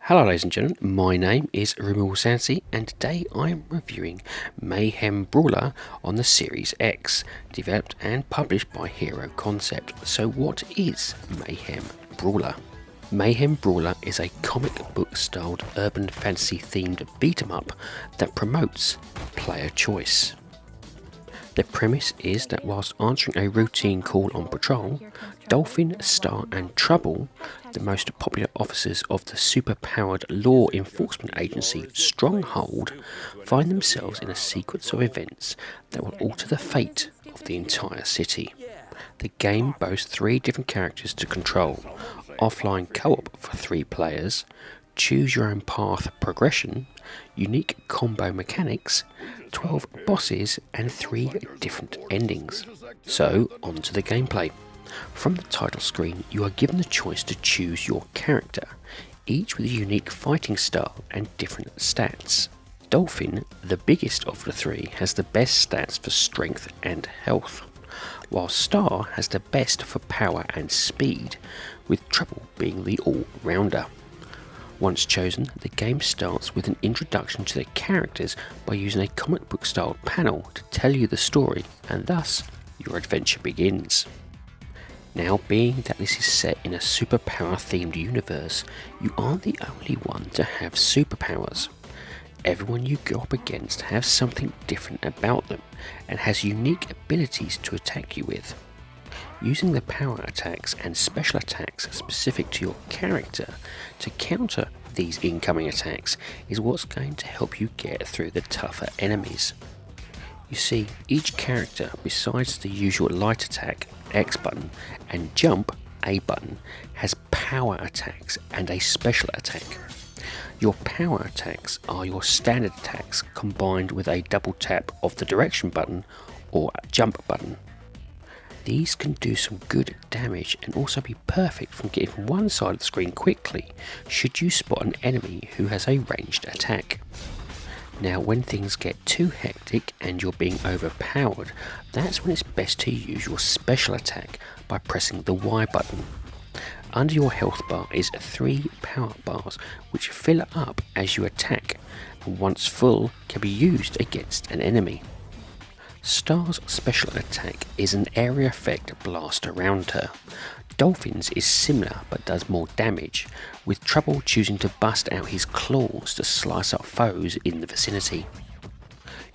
Hello ladies and gentlemen, my name is RemovableSanity and today I am reviewing Mayhem Brawler on the Series X, developed and published by Hero Concept. So what is Mayhem Brawler? Mayhem Brawler is a comic book styled urban fantasy themed beat 'em up that promotes player choice. The premise is that whilst answering a routine call on patrol, Dolphin, Star and Trouble, the most popular officers of the super-powered law enforcement agency Stronghold, find themselves in a sequence of events that will alter the fate of the entire city. The game boasts 3 different characters to control: offline co-op for 3 players, choose your own path progression, unique combo mechanics, 12 bosses and 3 different endings. So on to the gameplay. From the title screen you are given the choice to choose your character, each with a unique fighting style and different stats. Dolphin, the biggest of the 3, has the best stats for strength and health, while Star has the best for power and speed, with Trouble being the all-rounder. Once chosen, the game starts with an introduction to the characters by using a comic book style panel to tell you the story, and thus your adventure begins. Now, being that this is set in a superpower themed universe, you aren't the only one to have superpowers. Everyone you go up against has something different about them and has unique abilities to attack you with. Using the power attacks and special attacks specific to your character to counter these incoming attacks is what's going to help you get through the tougher enemies. You see, each character, besides the usual light attack, X button, and jump, A button, has power attacks and a special attack. Your power attacks are your standard attacks combined with a double tap of the direction button or jump button. These can do some good damage and also be perfect from getting from one side of the screen quickly should you spot an enemy who has a ranged attack. Now when things get too hectic and you're being overpowered, that's when it's best to use your special attack by pressing the Y button. Under your health bar is 3 power bars which fill up as you attack, and once full can be used against an enemy. Star's special attack is an area effect blast around her. Dolphin's is similar but does more damage, with Trouble choosing to bust out his claws to slice up foes in the vicinity.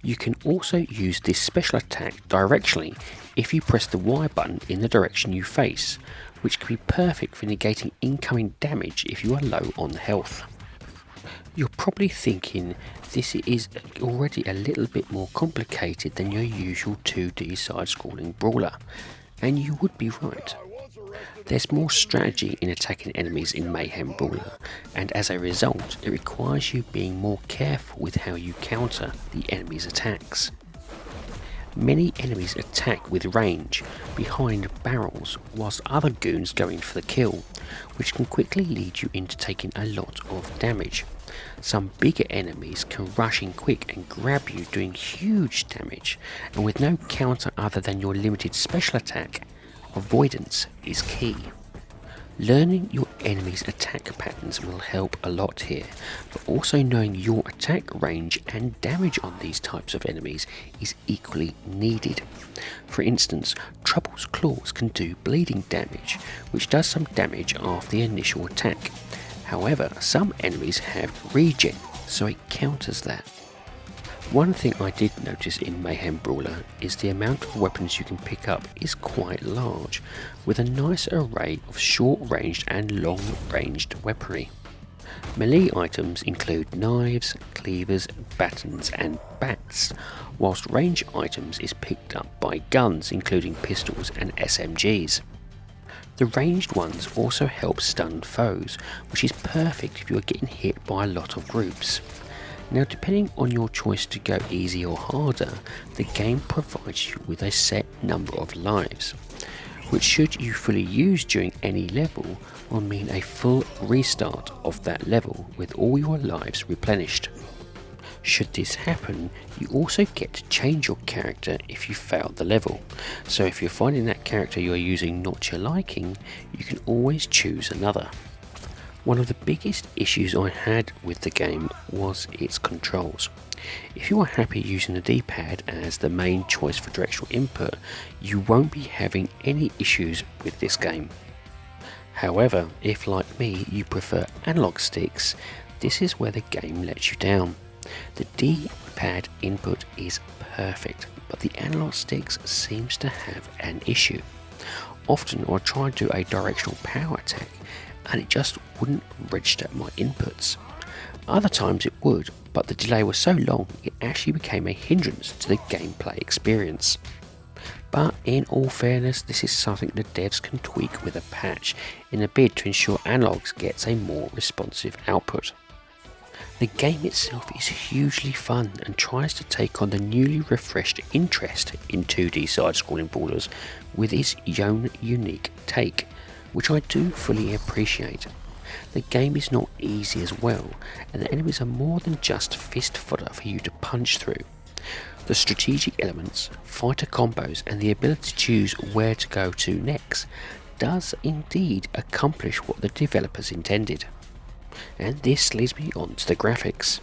You can also use this special attack directionally if you press the Y button in the direction you face, which can be perfect for negating incoming damage if you are low on health. You're probably thinking this is already a little bit more complicated than your usual 2D side-scrolling brawler, and you would be right. There's more strategy in attacking enemies in Mayhem Brawler, and as a result it requires you being more careful with how you counter the enemy's attacks. Many enemies attack with range, behind barrels, whilst other goons go in for the kill, which can quickly lead you into taking a lot of damage. Some bigger enemies can rush in quick and grab you, doing huge damage, and with no counter other than your limited special attack, avoidance is key. Learning your enemy's attack patterns will help a lot here, but also knowing your attack range and damage on these types of enemies is equally needed. For instance, Trouble's claws can do bleeding damage, which does some damage after the initial attack. However, some enemies have regen, so it counters that. One thing I did notice in Mayhem Brawler is the amount of weapons you can pick up is quite large, with a nice array of short-ranged and long-ranged weaponry. Melee items include knives, cleavers, batons and bats, whilst range items is picked up by guns including pistols and SMGs. The ranged ones also help stun foes, which is perfect if you are getting hit by a lot of groups. Now, depending on your choice to go easy or harder, the game provides you with a set number of lives, which should you fully use during any level will mean a full restart of that level with all your lives replenished. Should this happen, you also get to change your character if you failed the level, so if you're finding that character you're using not your liking, you can always choose another. One of the biggest issues I had with the game was its controls. If you are happy using the D-pad as the main choice for directional input, you won't be having any issues with this game. However, if like me you prefer analog sticks, this is where the game lets you down. The D-pad input is perfect, but the analog sticks seems to have an issue. Often I try to do a directional power attack and it just wouldn't register my inputs. Other times it would, but the delay was so long it actually became a hindrance to the gameplay experience. But in all fairness, this is something the devs can tweak with a patch in a bid to ensure analogs gets a more responsive output. The game itself is hugely fun and tries to take on the newly refreshed interest in 2D side-scrolling brawlers with its own unique take, which I do fully appreciate. The game is not easy as well, and the enemies are more than just fist fodder for you to punch through. The strategic elements, fighter combos and the ability to choose where to go to next does indeed accomplish what the developers intended. And this leads me on to the graphics.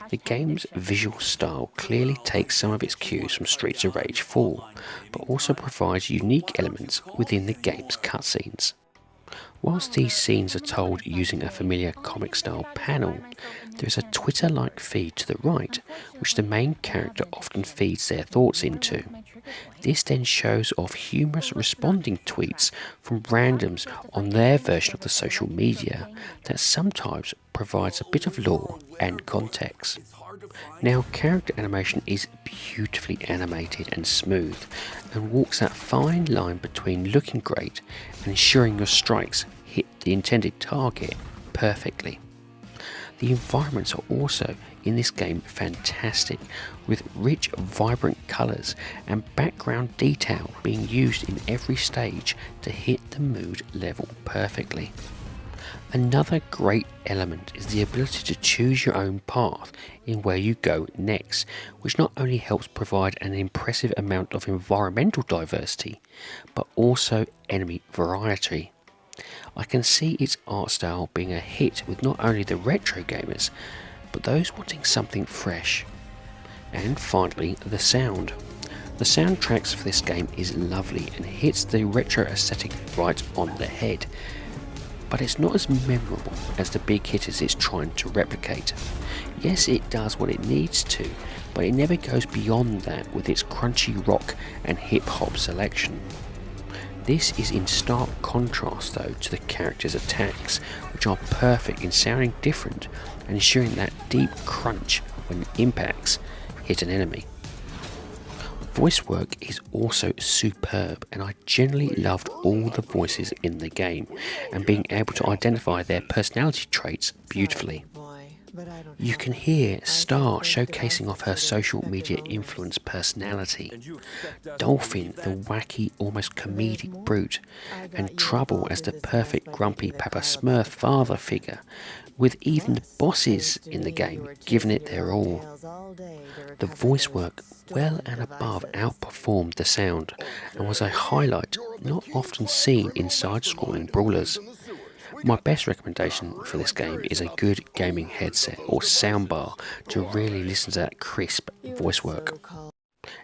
The game's visual style clearly takes some of its cues from Streets of Rage 4, but also provides unique elements within the game's cutscenes. Whilst these scenes are told using a familiar comic-style panel, there is a Twitter-like feed to the right, which the main character often feeds their thoughts into. This then shows off humorous responding tweets from randoms on their version of the social media that sometimes provides a bit of lore and context. Now, character animation is beautifully animated and smooth, and walks that fine line between looking great and ensuring your strikes hit the intended target perfectly. The environments are also in this game fantastic, with rich, vibrant colours and background detail being used in every stage to hit the mood level perfectly. Another great element is the ability to choose your own path in where you go next, which not only helps provide an impressive amount of environmental diversity, but also enemy variety. I can see its art style being a hit with not only the retro gamers, but those wanting something fresh. And finally, the sound. The soundtracks for this game is lovely and hits the retro aesthetic right on the head, but it's not as memorable as the big hitters it's trying to replicate. Yes, it does what it needs to, but it never goes beyond that with its crunchy rock and hip hop selection. This is in stark contrast though to the characters' attacks, which are perfect in sounding different and ensuring that deep crunch when impacts hit an enemy. Voice work is also superb, and I generally loved all the voices in the game and being able to identify their personality traits beautifully. You can hear Star showcasing off her social media influence personality, Dolphin the wacky, almost comedic brute, and Trouble as the perfect grumpy Papa Smurf father figure, with even the bosses in the game giving it their all. The voice work well and above outperformed the sound and was a highlight not often seen in side-scrolling brawlers. My best recommendation for this game is a good gaming headset or soundbar to really listen to that crisp voice work.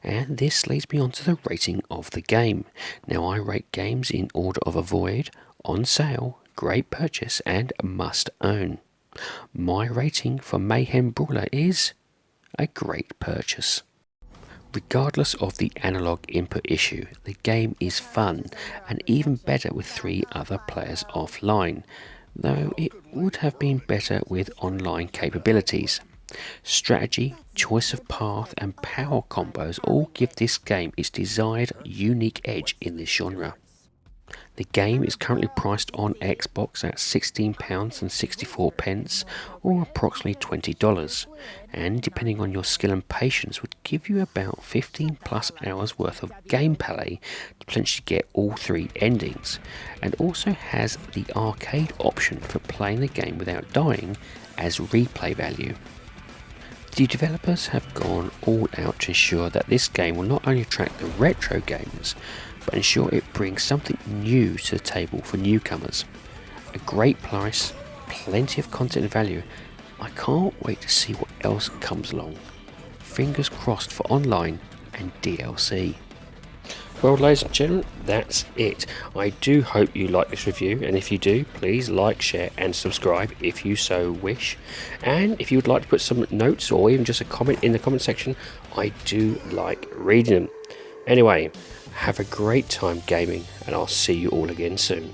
And this leads me on to the rating of the game. Now, I rate games in order of avoid, on sale, great purchase and must own. My rating for Mayhem Brawler is a great purchase. Regardless of the analog input issue, the game is fun and even better with 3 other players offline, though it would have been better with online capabilities. Strategy, choice of path and power combos all give this game its desired unique edge in this genre. The game is currently priced on Xbox at £16.64 or approximately $20, and depending on your skill and patience would give you about 15 plus hours worth of gameplay to potentially get all 3 endings, and also has the arcade option for playing the game without dying as replay value. The developers have gone all out to ensure that this game will not only attract the retro gamers, but ensure it brings something new to the table for newcomers. A great price, plenty of content and value. I can't wait to see what else comes along. Fingers crossed for online and DLC. Well, ladies and gentlemen, that's it. I do hope you like this review, and if you do, please like, share and subscribe if you so wish. And if you would like to put some notes or even just a comment in the comment section, I do like reading them. Anyway, have a great time gaming, and I'll see you all again soon.